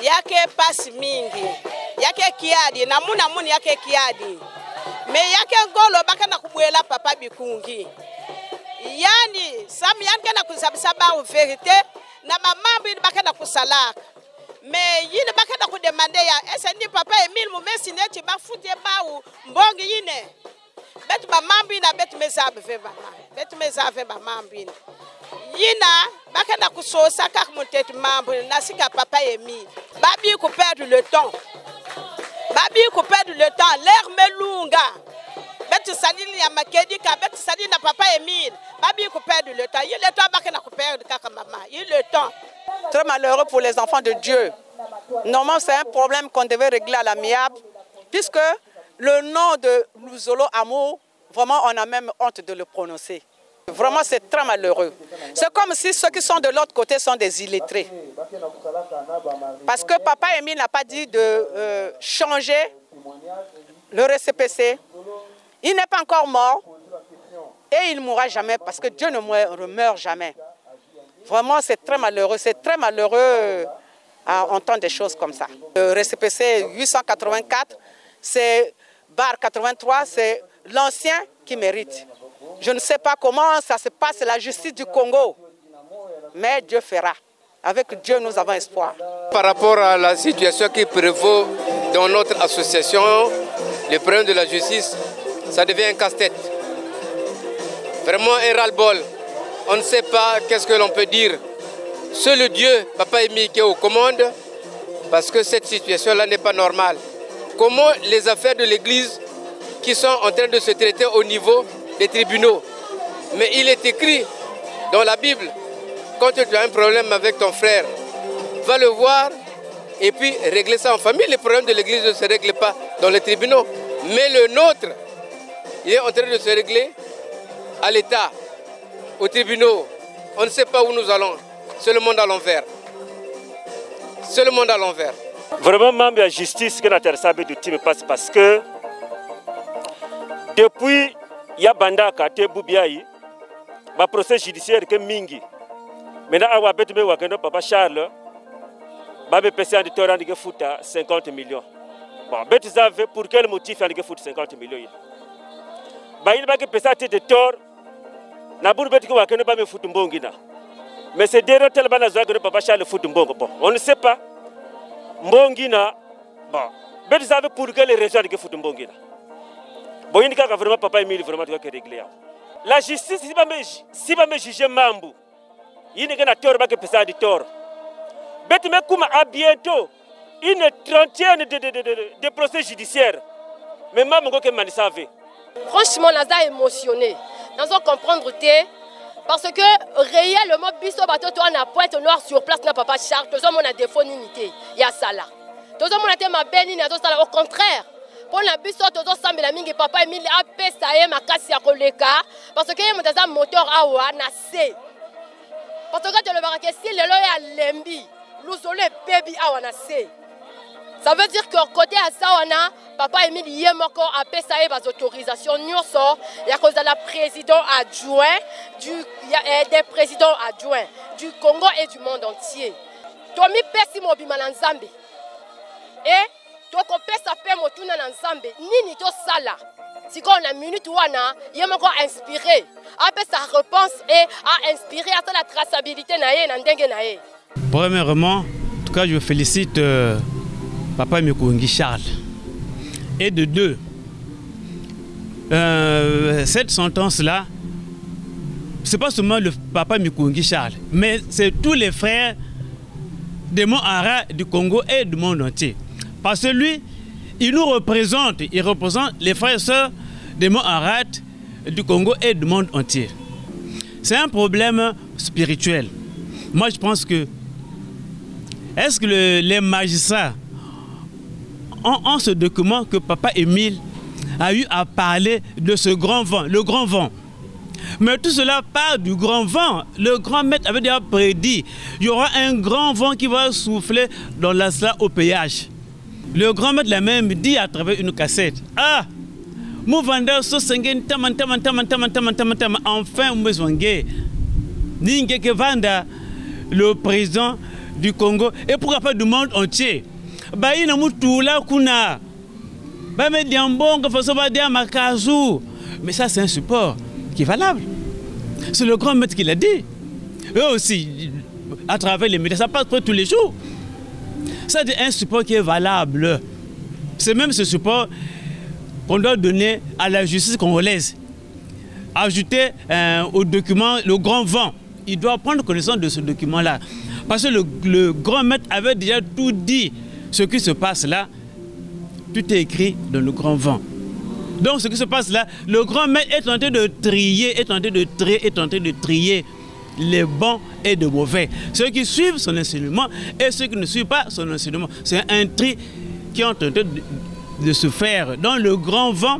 yake pasi mingi yake kiadi na muni yake kiadi me yake ngolo baka na kubwela papa bikungi yani sam yanke na kusabisa ba verite na mamambo ni baka na kusalaka me yine baka na kudemande ya SND papa Emile Mumesi neti ba fute ba mbongi yine betu ba mambo na betu mezabe ve ba betu mezabe ba mambo yina baka na kusosa kak montet mambo na sika papa Emile babi ko perdre le temps babi ko perdre le temps l'air melunga betu sadili ya makedi ka betu sadili na papa Emile babi ko perdre le temps il le temps baka na ko perdre kaka maman il le temps. Très malheureux pour les enfants de Dieu. Normalement, c'est un problème qu'on devait régler à l'amiable, puisque le nom de Luzolo Amour, vraiment, on a même honte de le prononcer. Vraiment, c'est très malheureux. C'est comme si ceux qui sont de l'autre côté sont des illettrés. Parce que papa Emile n'a pas dit de changer le récépissé. Il n'est pas encore mort et il ne mourra jamais parce que Dieu ne meurt jamais. Vraiment, c'est très malheureux à entendre des choses comme ça. Le récépissé 884, c'est barre 83, c'est l'ancien qui mérite. Je ne sais pas comment ça se passe, la justice du Congo, mais Dieu fera. Avec Dieu, nous avons espoir. Par rapport à la situation qui prévaut dans notre association, le problème de la justice, ça devient un casse-tête. Vraiment un ras-le-bol. On ne sait pas qu'est-ce que l'on peut dire. Seul le Dieu, Papa Emile, qui est aux commandes, parce que cette situation-là n'est pas normale. Comment les affaires de l'Église qui sont en train de se traiter au niveau des tribunaux. Mais il est écrit dans la Bible, quand tu as un problème avec ton frère, va le voir et puis régler ça en famille. Les problèmes de l'Église ne se règlent pas dans les tribunaux. Mais le nôtre, il est en train de se régler à l'État, aux tribunaux. On ne sait pas où nous allons. C'est le monde à l'envers. C'est le monde à l'envers. Vraiment, même la justice que notre sabe du team passe parce que depuis il y a banda kate bubiayi, le procès judiciaire que mingi. Maintenant, à Wabetme Wakendo, Papa Charles, Babe PC de Torah de Fouta 50 millions. Bon, Betizave, pour quel motif il a foutu 50 millions? Il va que PC de Tor, Nabour Betiko Wakendo Babe foutu Mbongina. Mais c'est derrière tel banazoa que Papa Charles foutu Mbongo. Bon, on ne sait pas. Mbongina, bon, Betizave pour quelle raison il a foutu Mbongina? Bon, il y a vraiment Papa Emile vraiment réglé. La justice, si va me juger Mambu, il n'y a pas de personne de tort. Mais à bientôt, une trentaine de procès judiciaires. Mais Mambu, que savez. Franchement, nous sommes émotionnés. Nous allons comprendre parce que réellement, Bisso Bato, on a pointe noire sur place, n'a pas Charles, tout le monde a des faux unités. Il y a ça là. Tout le monde a ma belle, au contraire. Pour la biso tozo sambela mingi papa Emile a pesa ye makasi ya koleka parce que ye motaza moteur awa na se parce que tu le verras que si lelo ya lembi luzolo baby awa na se ça veut dire que côté à ça wana papa Emile ye moko a pesa ye bas autorisation nyonso ya cause la président adjoint des présidents adjoints du Congo et du monde entier tomi pesi mobima na Nzambe et donc on peut s'appeler Motuna Nzambe nini to sala si quand on a minute wana yemako inspiré après sa réponse et a inspiré à la traçabilité na ye na ndenge na ye. Premièrement, en tout cas je félicite Papa Mikungi Charles. Et de deux, cette sentence là, c'est pas seulement le Papa Mikungi Charles, mais c'est tous les frères des monts Ara du Congo et du monde entier. Parce que lui, il nous représente, il représente les frères et sœurs des monts Arat, du Congo et du monde entier. C'est un problème spirituel. Moi, je pense que, est-ce que les magistrats ont ce document que Papa Emile a eu à parler de ce grand vent, le grand vent. Mais tout cela part du grand vent. Le grand maître avait déjà prédit, il y aura un grand vent qui va souffler dans l'Asla au péage. Le grand maître l'a même dit à travers une cassette. Ah, Mouvanda so sengen taman enfin Mwezwange. Ninge ke vanda le président du Congo et pourquoi pas du monde entier. Bah il y a tout là kuna. Bah mais diambongo façon va dire makazu. Mais ça c'est un support qui est valable. C'est le grand maître qui l'a dit. Eux aussi, à travers les médias, ça passe tous les jours. Ça c'est un support qui est valable. C'est même ce support qu'on doit donner à la justice congolaise. Ajouter au document le grand vent. Il doit prendre connaissance de ce document-là. Parce que le grand maître avait déjà tout dit. Ce qui se passe là, tout est écrit dans le grand vent. Donc ce qui se passe là, le grand maître est en train de trier, est en train de trier les bons et les mauvais. Ceux qui suivent son enseignement et ceux qui ne suivent pas son enseignement. C'est un tri qui est en train de se faire. Donc le grand vent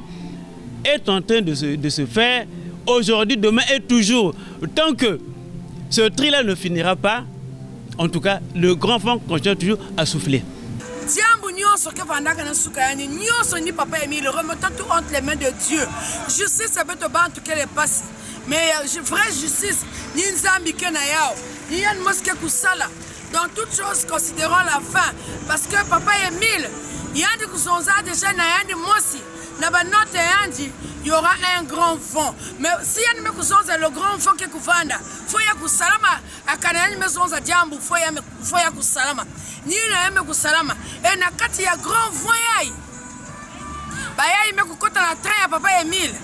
est en train de se faire aujourd'hui, demain et toujours. Tant que ce tri-là ne finira pas, en tout cas, le grand vent continue toujours à souffler. Diambo nyonso ke vandaka na sukayani nyonso ni papa Emile remettant tout entre les mains de Dieu. Justice ça peut te battre que les passes. Mais vraie justice ni nzambi ke na yao. Ni yan moske kusala. Dans toute chose considérons la fin parce que papa Emile yandi kusonza déjà na yandi mosi na ba note yandi il y aura un grand vent. Mais si yandi me kusonza le grand vent ke kuvanda faut ya kusalama akana yandi me sonza jambo faut ya kusalama. Ni na yeme kusalama et na kati ya grand voyage ba yai me kukota na train ya papa Emile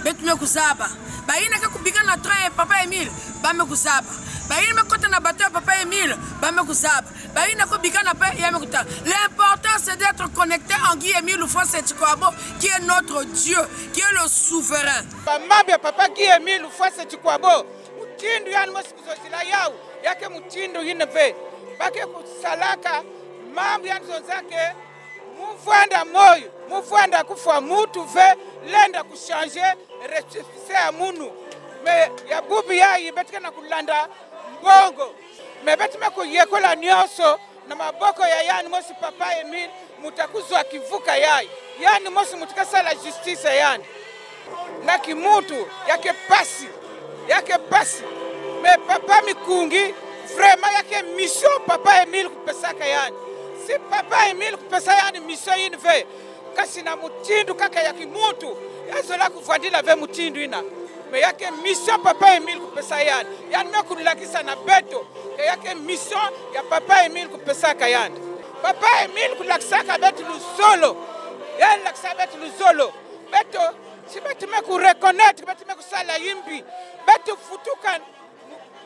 betu me kusaba ba ina ka kubika na train ya papa Emile ba me kusaba ba ina me kota na bateau ya papa Emile ba me kusaba ba ina kubika na pa ya me kuta. L'important c'est d'être connecté en Guy Emile Ufwase Chikwabo qui est notre Dieu, qui est le souverain. Ba mambe ya papa Guy Emile Ufwase Chikwabo mutindu yani mosikuzosila yao yake mutindu yineve bake kusalaka mambo yanzozake muvanda moyo muvanda kufa mutu ve lenda kuchanger rectifier ya munu me ya bubi yayi betika na kulanda mbongo me betima kuyekola nyoso na maboko ya yani mosi papa Emile mutakuzwa kivuka yayi yani mosi mutikasala justice yani na kimutu yake pasi me papa Mikungi vraiment yake mission papa Emile kupesaka yani. Si papa Emile kupesa yani mission inve kasi na mutindu kaka yaki mutu yazola kuvandila ve mutindu ina. Me yake mission papa Emile kupesa yani. Yani me kulakisa na beto yake mission ya papa Emile kupesaka yani. Papa Emile kulakisaka beto luzolo. Yani lakisa beto luzolo. Beto si beto me ku reconnaître beto me kusala yimbi. Beto futukan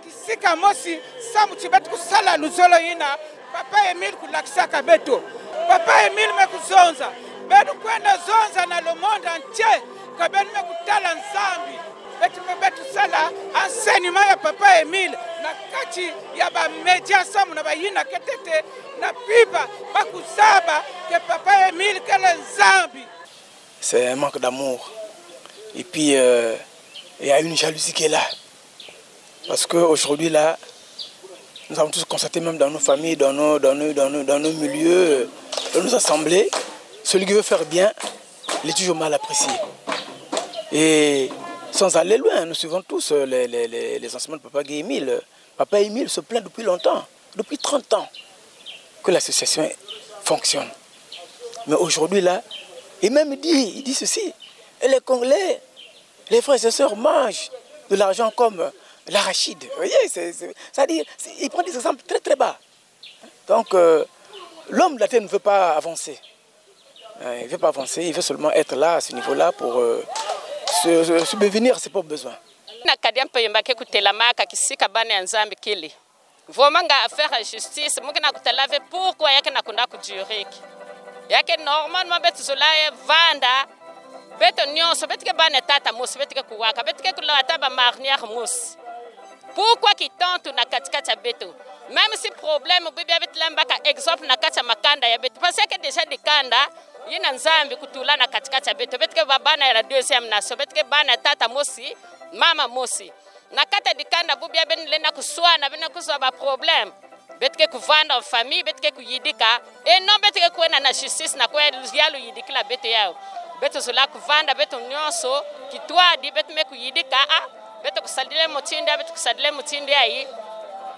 kisika mosi samu chibatu kusala luzolo ina papa Emile kulakisaka beto papa Emile mekuzonza betu kwenda zonza na le monde entier kabeni mekutala nzambi betu sala enseignement ya papa Emile na kati ya ba media samu na bayina ketete na pipa bakuzaba ke papa Emile kele nzambi. C'est un manque d'amour et puis il y a une jalousie qui est là. Parce qu'aujourd'hui, là, nous avons tous constaté, même dans nos familles, dans nos milieux, dans nos assemblées, celui qui veut faire bien, il est toujours mal apprécié. Et sans aller loin, nous suivons tous les enseignements de Papa Guy Emile. Papa Emile se plaint depuis longtemps, depuis 30 ans, que l'association fonctionne. Mais aujourd'hui, là, il dit ceci, et les Congolais, les frères et sœurs mangent de l'argent comme l'arachide. Vous voyez, c'est-à-dire, il prend des exemples très très bas. Donc, l'homme de la terre ne veut pas avancer. Il ne veut pas avancer, il veut seulement être là, à ce niveau-là, pour subvenir à ses propres besoins. Pourquoi qui tente na katikati beto? Même si problème bibi avec lambaka exemple na kati makanda ya beto. Parce que déjà des kanda yina nzambi kutula na katikati beto. Betike babana ya deuxième nation, betike bana tata mosi, mama mosi. Na kata di kanda bibi ben lenda kuswana bena kuswa ba problème. Betike kuvanda en famille, betike kuyidika et non betike kuena na justice na kwa yalo yidikila beto yao. Beto zola kuvanda beto nyonso kitwa di beto me kuyidika beto kusadile mutindi beto kusadile mutindi ai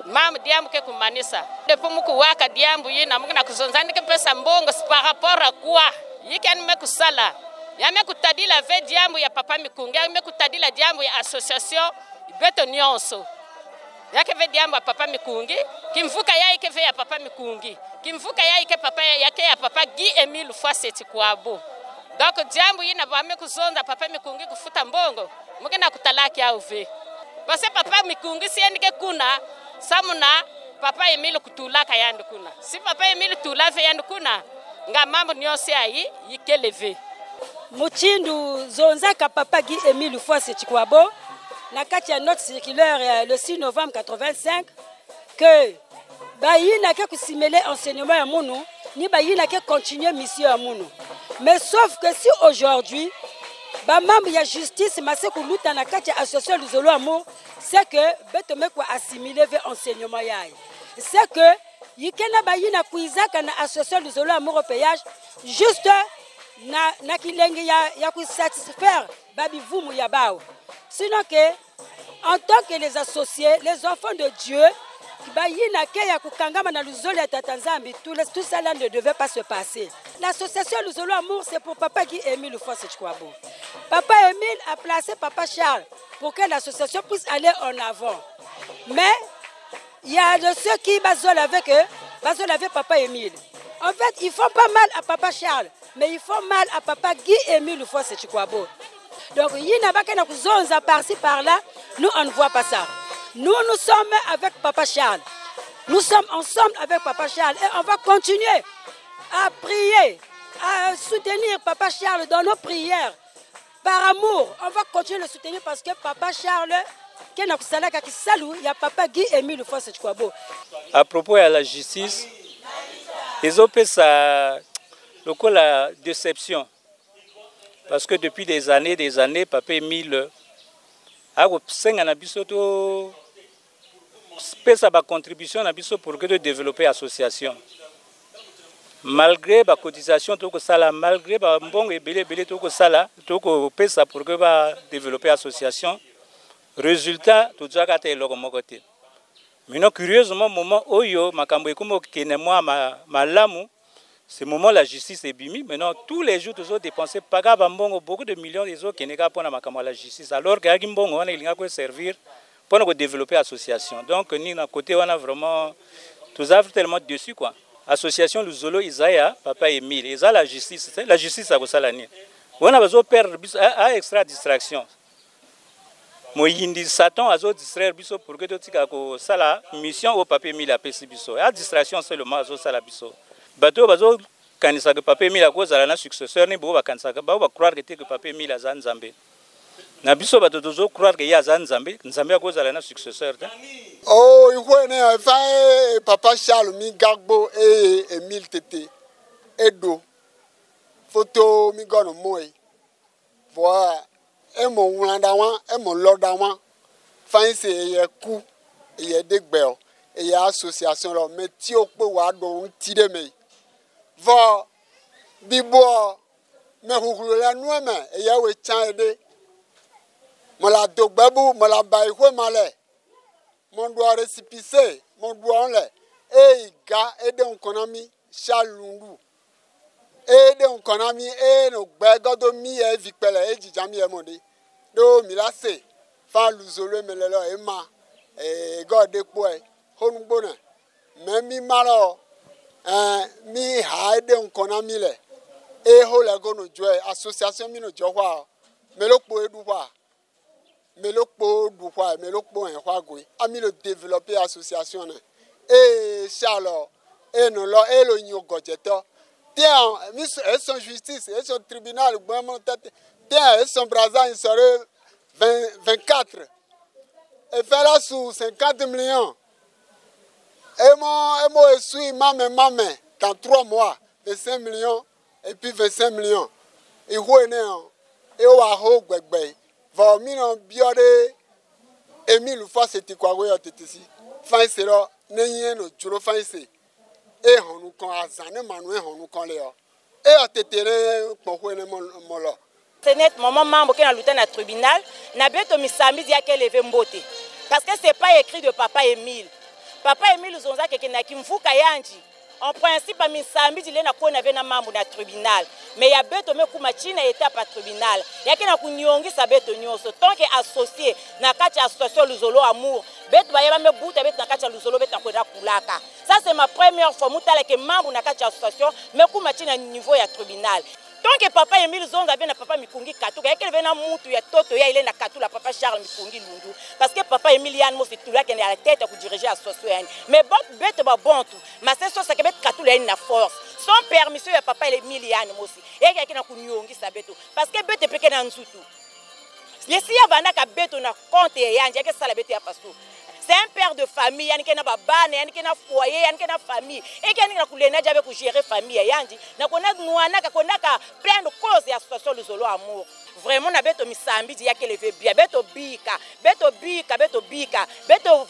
Mam diambu ke kumanisa. Depuis muku waka diambu yina muku na kuzonzani ke pesa mbongo par rapport à quoi? Yikani me kusala. Ya me kutadila ve diambu ya papa Mikungi, ya me kutadila diambu ya association beto nyonso. Ya ke ve diambu ya papa Mikungi, kimvuka ya ike ve ya papa Mikungi. Kimvuka ya ike papa yake ya papa Guy Emile Fwaseti Kwabo. Donc diambu yina ba me kuzonza papa Mikungi kufuta mbongo, muke na kutalaki ya uve. Parce que papa Mikungi si endike kuna samuna papa Emile kutulaka yandu kuna. Si papa Emile tulave yandu kuna, nga mambo nyonse ayi yikeleve. Muchindu zonzaka papa Guy Emile Fwaseti Kwabo na kati ya note circulaire le 6 novembre 85 que bayina ke kusimele enseignement ya munu ni bayina ke continuer mission ya munu. Mais sauf que si aujourd'hui ba membre ya justice mase kuluta na kati ya association Luzolo Amour, c'est que betome kwa assimiler ve enseignement yaye. C'est que yikena bayina kuizaka na association Luzolo Amour au péage juste na kilenge ya kusatisfaire babi vumu ya bao. Sinon que en tant que les associés, les enfants de Dieu, bayina ke ya kukangama na Luzolo ya Tatanzambi, tout ça là ne devait pas se passer. L'association Luzolo Amour, c'est pour papa Guy Emile Fwaseti Kwabo. Papa Emile a placé papa Charles pour que l'association puisse aller en avant. Mais il y a de ceux qui bazolent avec papa Emile. En fait, ils font pas mal à papa Charles, mais ils font mal à papa Guy Emile Fwaseti Kwabo. Donc, il y a des gens par-ci par-là, nous on ne voit pas ça. Nous sommes avec papa Charles. Nous sommes ensemble avec papa Charles et on va continuer à prier, à soutenir papa Charles dans nos prières. Par amour, on va continuer de le soutenir parce que papa Charles, il y a papa Guy Emile Fwaseti Kwabo. À propos de la justice, ils ont fait ça, la déception. Parce que depuis des années, papa Emile a fait sa contribution pour développer l'association. Malgré la cotisation, malgré la bon et belé pour développer l'association, résultat, tout ça a été le côté. Mais curieusement, moment où c'est le moment où la justice est bimi. Maintenant, tous les jours, ils ont dépensé beaucoup de millions des autres qui n'ont pas pour la justice. Alors que il a servir pour développer l'association. Donc, nous, à côté, on a vraiment tout ça tellement dessus, quoi. Association Luzolo Isaiah, papa Emile, ils ont la justice à Gosalani. On a besoin de perdre à extra distraction. Moi, il Satan a besoin de distraire pour que tu aies la mission au papa Emile à Pessibiso. La distraction seulement à Zosala Biso. Bateau bazo kanisa que papa Emile a cause à la successeur ni boba kanisa ba croire que papa Emile a Zanzambe. Na biso bato dozo croire que ya Zanzambe, Nzambe a cause à la successeur. Oh, il faut papa Charles mi Gagbo et Emile Tété. Edo. Photo mi gono moi. Voilà. Et mon Wulandawan, et mon Lordawan. Fin c'est y coup et y des belles. Et y a association là mais ti o pe wa do ti de me. Va bibo me hukulu la no me e ya we chan ede. Mo la dogbabu, mo la bai ho male. Mon doit récipicé, mon doit le. E ga ede on konami Chalundu. Ede on konami e no gbegodo mi e vikpele e jijami e monde. Do mi la se fa Luzolo me le lo e ma e god de po e honubona même mi malo mi haide on konami le e ho le go no joy association mi no jowa me lo po edu wa me lo po du wa me lo po en wa go ami le développer association na e Charles e no lo e lo nyo gojeto tiens mi son justice et son tribunal bon tête tiens son braza il serait 24 et fait là sous 50 millions. Et moi, je suis maman, dans 3 mois, 25 millions, et puis 25 millions. Et vous, et vous, Emile Fwaseti Kwabo, fin c'est là, n'ayez no juro fin c'est. Et on nous connaît, on nous connaît. Et on te terrain pour mon là. C'est net, maman membre qui a lutté dans le tribunal, n'a pas de misami qui a levé mbote. Parce que ce n'est pas écrit de papa Emile. papa Emile Zonza kekenaki mvuka yanji en principe misambi dilena ko na vena mambo na tribunal mais ya beto mekuma china étape à tribunal yake na kunyongisa beto nyoso tant que associé na kati association Luzolo Amour beto bayeba me buta beto na kati Luzolo beto kwenda kulaka. Ça c'est ma première fois mutala ke mambo na kati association mekuma china niveau ya tribunal. Tant que papa Emile Zonga vient na papa Mikungi Katuka, yake vena mutu ya toto ya ile na Katula papa Charles Mikungi Lundu parce que papa Emile Yann mo c'est tout là qui est à la tête pour diriger l'association. Mais bon bête ba bon tout, mais c'est ça que bête Katula na force. Sans permission ya papa Emile Yann mo aussi. Yake na kunyongi sa beto parce que bête peke na nzutu. Yesi ya bana ka beto na compte yanje yake sala beto ya pasto. C'est un père de famille, il y a un foyer, il y a une famille. Et il y a une gérer famille. Il y a plein de causes de l'association Luzolo Amour. Vraiment, on a beto misambi, il y a que lever bien. Beto bika, beto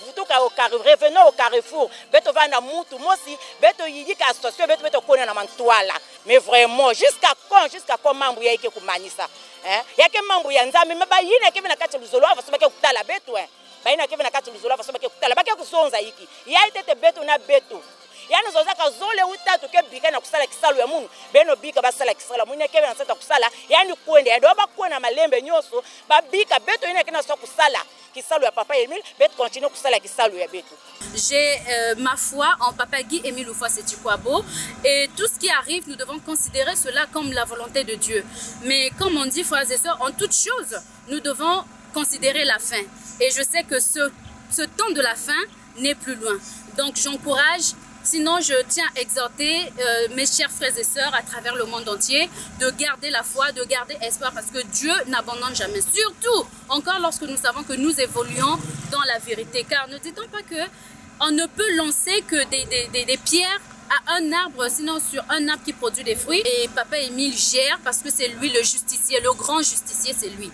vutuka au carrefour, revenons au carrefour. Beto vana mutu, moi aussi, beto yidika association, beto kona na mantoala. Mais vraiment, jusqu'à quand membre y'a été kumanisa. Il y a que membre y'a nzambi, mais bah y'a que vena kacha Luzolo, va se mettre au tala beto. Baina kevena kati Luzolo fa sobake kutala baki kusonza hiki ya itete beto na beto yani zoza ka zole utatu ke bika na kusala kisalo ya munu beno bika basala kisala munu kevena sata kusala yani kwende ya doba kuona malembe nyoso babika beto ina kena so kusala kisalo ya papa Emile beto continue kusala kisalo ya beto. J'ai ma foi en Papa Guy Emile Loufoissé Tchikwabo et tout ce qui arrive, nous devons considérer cela comme la volonté de Dieu. Mais comme on dit, frères et sœurs, en toute chose, nous devons considérer la fin. Et je sais que ce temps de la fin n'est plus loin. Donc j'encourage, sinon je tiens à exhorter mes chers frères et sœurs à travers le monde entier de garder la foi, de garder espoir parce que Dieu n'abandonne jamais. Surtout, encore lorsque nous savons que nous évoluons dans la vérité. Car ne dit-on pas que on ne peut lancer que des pierres à un arbre, sinon sur un arbre qui produit des fruits. Et Papa Emile gère parce que c'est lui le justicier, le grand justicier, c'est lui.